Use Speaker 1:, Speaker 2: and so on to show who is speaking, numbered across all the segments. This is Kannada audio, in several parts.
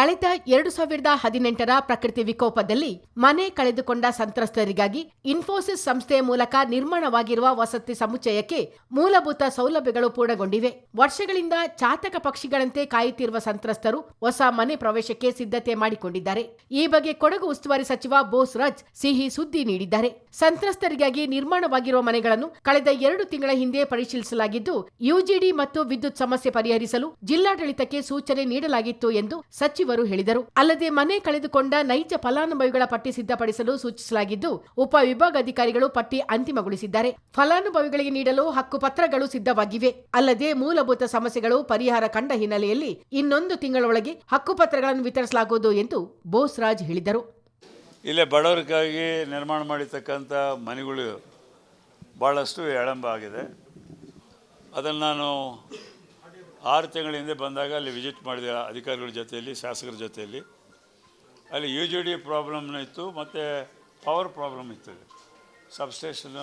Speaker 1: ಕಳೆದ 2018ರ ಪ್ರಕೃತಿ ವಿಕೋಪದಲ್ಲಿ ಮನೆ ಕಳೆದುಕೊಂಡ ಸಂತ್ರಸ್ತರಿಗಾಗಿ ಇನ್ಫೋಸಿಸ್ ಸಂಸ್ಥೆಯ ಮೂಲಕ ನಿರ್ಮಾಣವಾಗಿರುವ ವಸತಿ ಸಮುಚ್ಚಯಕ್ಕೆ ಮೂಲಭೂತ ಸೌಲಭ್ಯಗಳು ಪೂರ್ಣಗೊಂಡಿವೆ. ವರ್ಷಗಳಿಂದ ಚಾತಕ ಪಕ್ಷಿಗಳಂತೆ ಕಾಯುತ್ತಿರುವ ಸಂತ್ರಸ್ತರು ಹೊಸ ಮನೆ ಪ್ರವೇಶಕ್ಕೆ ಸಿದ್ಧತೆ ಮಾಡಿಕೊಂಡಿದ್ದಾರೆ. ಈ ಬಗ್ಗೆ ಕೊಡಗು ಉಸ್ತುವಾರಿ ಸಚಿವ ಬೋಸರಾಜ್ ಸಿಹಿ ಸುದ್ದಿ ನೀಡಿದ್ದಾರೆ. ಸಂತ್ರಸ್ತರಿಗಾಗಿ ನಿರ್ಮಾಣವಾಗಿರುವ ಮನೆಗಳನ್ನು ಕಳೆದ 2 ತಿಂಗಳ ಹಿಂದೆ ಪರಿಶೀಲಿಸಲಾಗಿದ್ದು, ಯುಜಿಡಿ ಮತ್ತು ವಿದ್ಯುತ್ ಸಮಸ್ಯೆ ಪರಿಹರಿಸಲು ಜಿಲ್ಲಾಡಳಿತಕ್ಕೆ ಸೂಚನೆ ನೀಡಲಾಗಿತ್ತು ಎಂದು ಸಚಿವರು ಹೇಳಿದರು. ಅಲ್ಲದೆ ಮನೆ ಕಳೆದುಕೊಂಡ ನೈಜ ಫಲಾನುಭವಿಗಳ ಪಟ್ಟಿ ಸಿದ್ಧಪಡಿಸಲು ಸೂಚಿಸಲಾಗಿದ್ದು, ಉಪವಿಭಾಗಾಧಿಕಾರಿಗಳು ಪಟ್ಟಿ ಅಂತಿಮಗೊಳಿಸಿದ್ದಾರೆ. ಫಲಾನುಭವಿಗಳಿಗೆ ನೀಡಲು ಹಕ್ಕುಪತ್ರಗಳು ಸಿದ್ಧವಾಗಿವೆ. ಅಲ್ಲದೆ ಮೂಲಭೂತ ಸಮಸ್ಯೆಗಳು ಪರಿಹಾರ ಕಂಡ ಹಿನ್ನೆಲೆಯಲ್ಲಿ 1 ತಿಂಗಳೊಳಗೆ ಹಕ್ಕುಪತ್ರಗಳನ್ನು ವಿತರಿಸಲಾಗುವುದು ಎಂದು ಬೋಸರಾಜ್ ಹೇಳಿದರು.
Speaker 2: ಇಲ್ಲೇ ಬಡವರಿಗಾಗಿ ನಿರ್ಮಾಣ ಮಾಡಿರ್ತಕ್ಕಂಥ ಮನೆಗಳು ಭಾಳಷ್ಟು ವಿಳಂಬ ಆಗಿದೆ. ಅದನ್ನು ನಾನು 6 ತಿಂಗಳ ಹಿಂದೆ ಬಂದಾಗ ಅಲ್ಲಿ ವಿಸಿಟ್ ಮಾಡಿದೆ ಅಧಿಕಾರಿಗಳ ಜೊತೆಯಲ್ಲಿ, ಶಾಸಕರ ಜೊತೆಯಲ್ಲಿ. ಅಲ್ಲಿ UGD ಪ್ರಾಬ್ಲಮ್ನೂ ಇತ್ತು ಮತ್ತು ಪವರ್ ಪ್ರಾಬ್ಲಮ್ ಇತ್ತು. ಸಬ್ಸ್ಟೇಷನ್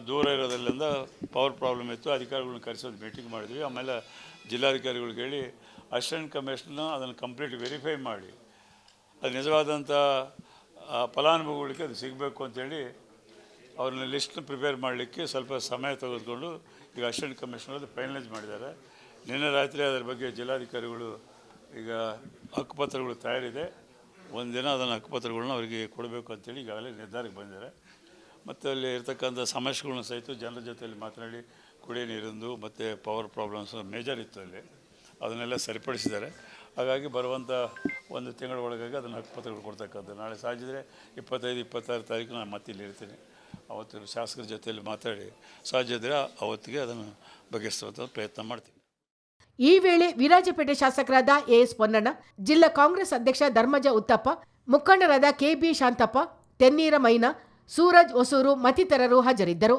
Speaker 2: ದೂರ ಇರೋದ್ರಿಂದ ಪವರ್ ಪ್ರಾಬ್ಲಮ್ ಇತ್ತು. ಅಧಿಕಾರಿಗಳನ್ನ ಕರೆಸೋದು ಮೀಟಿಂಗ್ ಮಾಡಿದ್ವಿ. ಆಮೇಲೆ ಜಿಲ್ಲಾಧಿಕಾರಿಗಳಿಗೆ ಹೇಳಿ ಅಸಿಸ್ಟೆಂಟ್ ಕಮಿಷನರ್ ಅದನ್ನು ಕಂಪ್ಲೀಟ್ ವೆರಿಫೈ ಮಾಡಿ ಅದು ನಿಜವಾದಂಥ ಫಲಾನುಭವಿಗಳಿಗೆ ಅದು ಸಿಗಬೇಕು ಅಂತೇಳಿ ಅವ್ರನ್ನ ಲಿಸ್ಟ್ನ ಪ್ರಿಪೇರ್ ಮಾಡಲಿಕ್ಕೆ ಸ್ವಲ್ಪ ಸಮಯ ತೆಗೆದುಕೊಂಡು ಈಗ ಅಸಿಸ್ಟೆಂಟ್ ಕಮಿಷನರ್ ಅದು ಫೈನಲೈಸ್ ಮಾಡಿದ್ದಾರೆ. ನಿನ್ನೆ ರಾತ್ರಿ ಅದರ ಬಗ್ಗೆ ಜಿಲ್ಲಾಧಿಕಾರಿಗಳು ಈಗ ಹಕ್ಕುಪತ್ರಗಳು ತಯಾರಿದೆ, ಒಂದಿನ ಅದನ್ನು ಹಕ್ಕುಪತ್ರಗಳನ್ನ ಅವರಿಗೆ ಕೊಡಬೇಕು ಅಂತೇಳಿ ಈಗಾಗಲೇ ನಿರ್ಧಾರಕ್ಕೆ ಬಂದಿದ್ದಾರೆ. ಮತ್ತು ಅಲ್ಲಿ ಇರ್ತಕ್ಕಂಥ ಸಮಸ್ಯೆಗಳನ್ನ ಸಹಿತ ಜನರ ಜೊತೆಯಲ್ಲಿ ಮಾತನಾಡಿ ಕುಡಿಯೋ ನೀರಿಂದು ಮತ್ತು ಪವರ್ ಪ್ರಾಬ್ಲಮ್ಸ್ ಮೇಜರ್ ಇತ್ತು ಅಲ್ಲಿ, ಅದನ್ನೆಲ್ಲ ಸರಿಪಡಿಸಿದ್ದಾರೆ. ಹಾಗಾಗಿ ಬರುವಂಥ 1 ತಿಂಗಳ ಒಳಗಾಗಿ ಅದನ್ನು ಹಕ್ಕುಪತ್ರಗಳು ಕೊಡ್ತಕ್ಕಂಥ ನಾಳೆ ಸಾಧ್ಯದರೆ 25-26 ತಾರೀಕು ನಾನು ಮತ್ತೆ ಇಲ್ಲಿ ಇರ್ತೀನಿ. ಅವತ್ತು ಶಾಸಕರ ಜೊತೆಯಲ್ಲಿ ಮಾತಾಡಿ ಸಾಧ್ಯದರೆ ಅವತ್ತಿಗೆ ಅದನ್ನು ಬಗೆಹರಿಸುವಂಥ ಪ್ರಯತ್ನ ಮಾಡ್ತೀನಿ.
Speaker 1: ಈ ವೇಳೆ ವಿರಾಜಪೇಟೆ ಶಾಸಕರಾದ AS ಪೊನ್ನಣ್ಣ, ಜಿಲ್ಲಾ ಕಾಂಗ್ರೆಸ್ ಅಧ್ಯಕ್ಷ ಧರ್ಮಜ ಉತ್ತಪ್ಪ, ಮುಖಂಡರಾದ KB ಶಾಂತಪ್ಪ, ತೆನ್ನೀರ ಮೈನಾ, ಸೂರಜ್ ಹೊಸೂರು ಮತ್ತಿತರರು ಹಾಜರಿದ್ದರು.